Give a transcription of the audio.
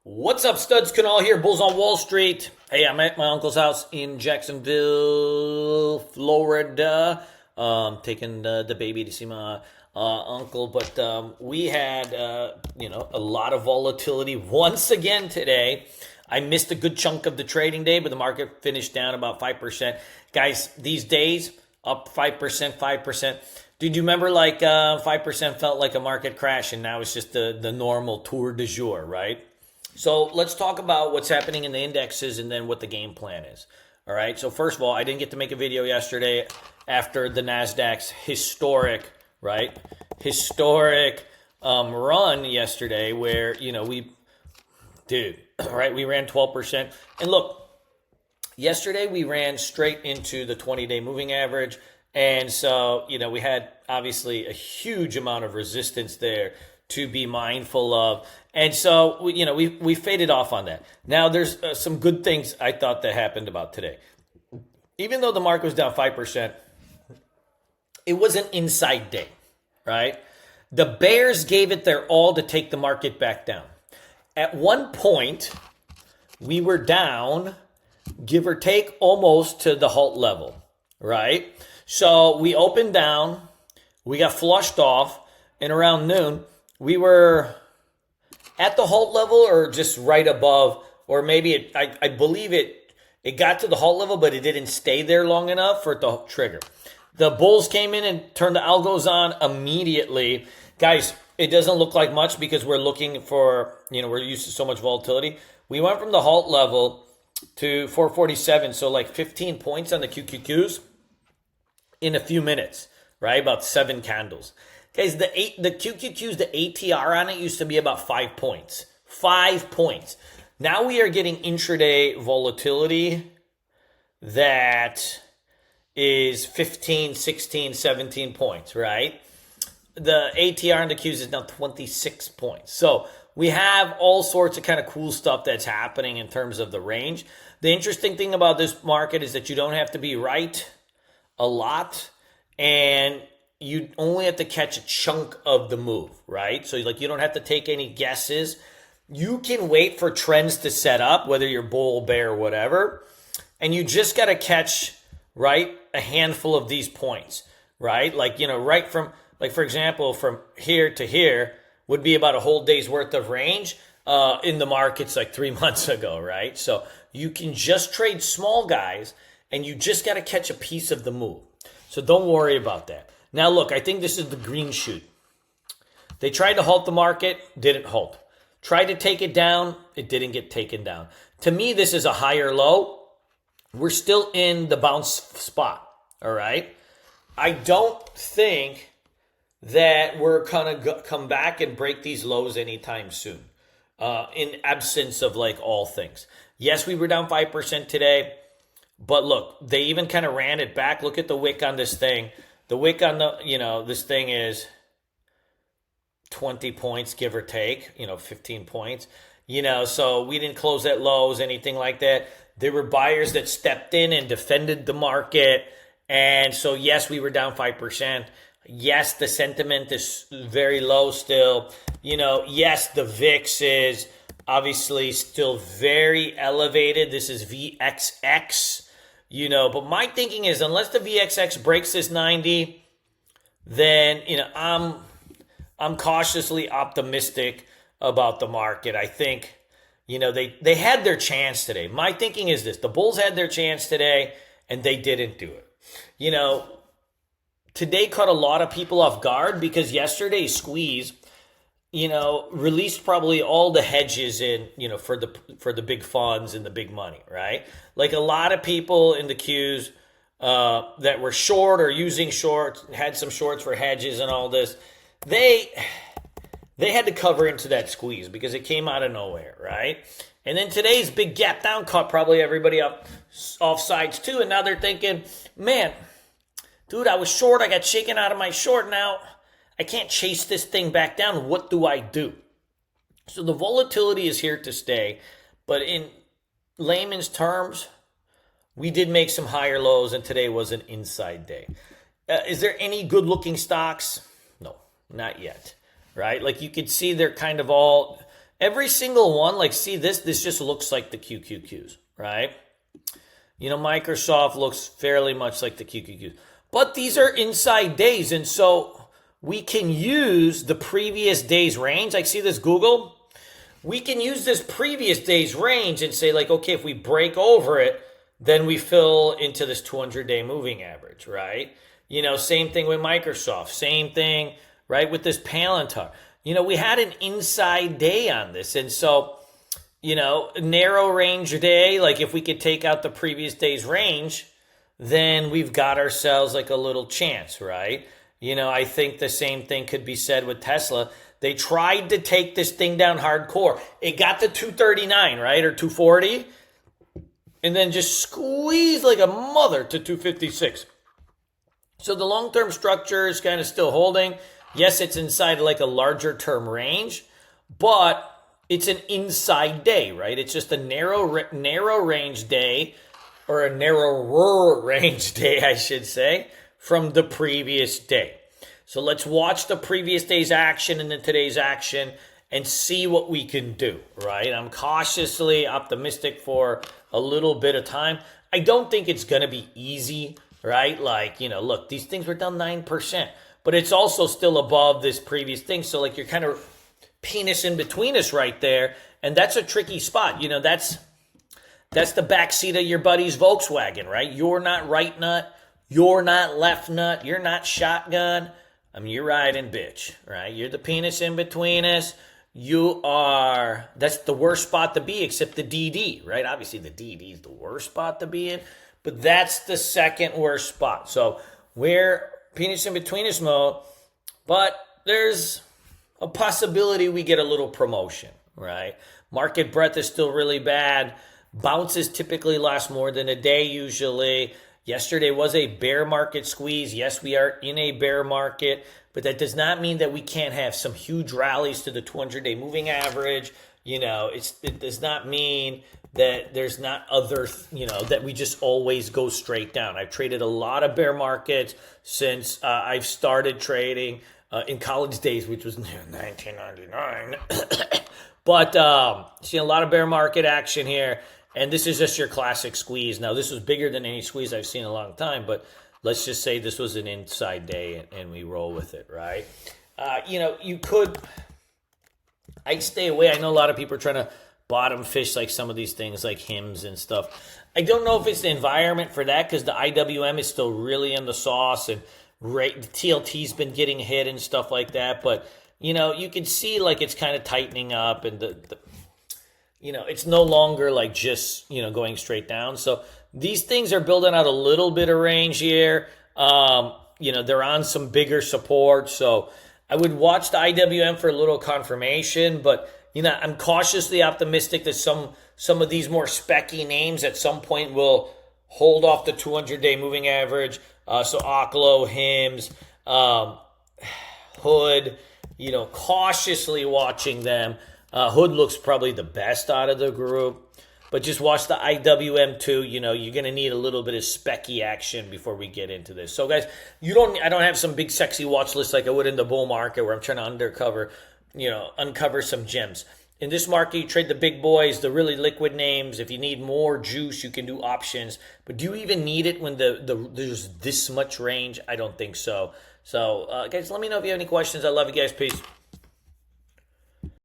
What's up, studs? Kunal here, Bulls on Wall Street. Hey, I'm at my uncle's house in Jacksonville, Florida. Taking the baby to see my uncle. But we had, a lot of volatility once again today. I missed a good chunk of the trading day, but the market finished down about 5%. Guys, these days, up 5%, 5%. Did you remember 5% felt like a market crash, and now it's just the normal tour de jour, right? So let's talk about what's happening in the indexes and then what the game plan is. All right. So first of all, I didn't get to make a video yesterday after the NASDAQ's historic run yesterday where, we ran 12%. And look, yesterday we ran straight into the 20-day moving average. And so, we had obviously a huge amount of resistance there to be mindful of. And so, we faded off on that. Now, there's some good things I thought that happened about today. Even though the market was down 5%, it was an inside day, right? The bears gave it their all to take the market back down. At one point, we were down, give or take, almost to the halt level, right? So we opened down, we got flushed off, and around noon, we were at the halt level or just right above, or maybe I believe it got to the halt level, but it didn't stay there long enough for it to trigger. The bulls came in and turned the algos on immediately. Guys, it doesn't look like much because we're looking for, we're used to so much volatility. We went from the halt level to 447, so like 15 points on the QQQs in a few minutes, right? About 7 candles. Guys, the QQQs, the ATR on it used to be about 5 points. 5 points. Now we are getting intraday volatility that is 15, 16, 17 points, right? The ATR and the Qs is now 26 points. So we have all sorts of kind of cool stuff that's happening in terms of the range. The interesting thing about this market is that you don't have to be right a lot, and you only have to catch a chunk of the move, right? So you don't have to take any guesses. You can wait for trends to set up, whether you're bull, bear, whatever, and you just got to catch, right, a handful of these points, right? Right from, for example, from here to here would be about a whole day's worth of range in the markets 3 months ago, right? So you can just trade small guys, and you just got to catch a piece of the move. So don't worry about that. Now, look, I think this is the green shoot. They tried to halt the market, didn't halt. Tried to take it down, it didn't get taken down. To me, this is a higher low. We're still in the bounce spot, all right? I don't think that we're going to come back and break these lows anytime soon, in absence of all things. Yes, we were down 5% today, but look, they even kind of ran it back. Look at the wick on this thing. The wick on this thing is 20 points, give or take, 15 points, so we didn't close at lows, anything like that. There were buyers that stepped in and defended the market. And so, yes, we were down 5%. Yes, the sentiment is very low still. Yes, the VIX is obviously still very elevated. This is VXX. But my thinking is unless the VXX breaks this 90, then, I'm cautiously optimistic about the market. I think, they had their chance today. My thinking is this: the bulls had their chance today and they didn't do it. Today caught a lot of people off guard because yesterday's squeeze, released probably all the hedges in, for the big funds and the big money, right? A lot of people in the Qs that were short or using shorts, had some shorts for hedges and all this, they had to cover into that squeeze because it came out of nowhere, right? And then today's big gap down caught probably everybody off sides too, and now they're thinking, man, dude, I was short, I got shaken out of my short, now I can't chase this thing back down. What do I do? So the volatility is here to stay. But in layman's terms, we did make some higher lows, and today was an inside day. Is there any good-looking stocks? No, not yet, right? You could see they're kind of all Every single one, like see this just looks like the QQQs, right? Microsoft looks fairly much like the QQQs. But these are inside days, and so we can use the previous day's range. Like see this Google? We can use this previous day's range and say like, okay, if we break over it, then we fill into this 200-day moving average, right? Same thing with Microsoft. Same thing, right, with this Palantir. We had an inside day on this. And so, narrow range day, like if we could take out the previous day's range, then we've got ourselves like a little chance, right? I think the same thing could be said with Tesla. They tried to take this thing down hardcore. It got to 239, right, or 240, and then just squeezed like a mother to 256. So the long-term structure is kind of still holding. Yes, it's inside like a larger term range, but it's an inside day, right? It's just a narrow range day, or a narrower range day, I should say, from the previous day. So let's watch the previous day's action and then today's action and see what we can do, right? I'm cautiously optimistic for a little bit of time. I don't think it's going to be easy, right? Like, look, these things were down 9%, but it's also still above this previous thing. So like you're kind of penis in between us right there. And that's a tricky spot. That's the backseat of your buddy's Volkswagen, right? You're not right nut. You're not left nut. You're not shotgun. You're riding bitch, right? You're the penis in between us. That's the worst spot to be, except the DD, right? Obviously the DD is the worst spot to be in, but that's the second worst spot. So we're penis in between us mode, but there's a possibility we get a little promotion, right? Market breadth is still really bad. Bounces typically last more than a day usually. Yesterday was a bear market squeeze. Yes, we are in a bear market, but that does not mean that we can't have some huge rallies to the 200-day moving average. It does not mean that there's not other, that we just always go straight down. I've traded a lot of bear markets since I've started trading in college days, which was 1999. But seeing a lot of bear market action here. And this is just your classic squeeze. Now, this was bigger than any squeeze I've seen in a long time, but let's just say this was an inside day and we roll with it, right? I'd stay away. I know a lot of people are trying to bottom fish like some of these things like hymns and stuff. I don't know if it's the environment for that because the IWM is still really in the sauce and the TLT's been getting hit and stuff like that. But, you can see like it's kind of tightening up and it's no longer like just, going straight down. So these things are building out a little bit of range here. They're on some bigger support. So I would watch the IWM for a little confirmation, but, I'm cautiously optimistic that some of these more specky names at some point will hold off the 200-day moving average. So Oklo, Hims, Hood, cautiously watching them. Hood looks probably the best out of the group, but just watch the IWM too. You're going to need a little bit of specky action before we get into this. So guys, I don't have some big sexy watch list like I would in the bull market where I'm trying to uncover some gems. In this market, you trade the big boys, the really liquid names. If you need more juice, you can do options. But do you even need it when there's this much range? I don't think so. So guys, let me know if you have any questions. I love you guys. Peace.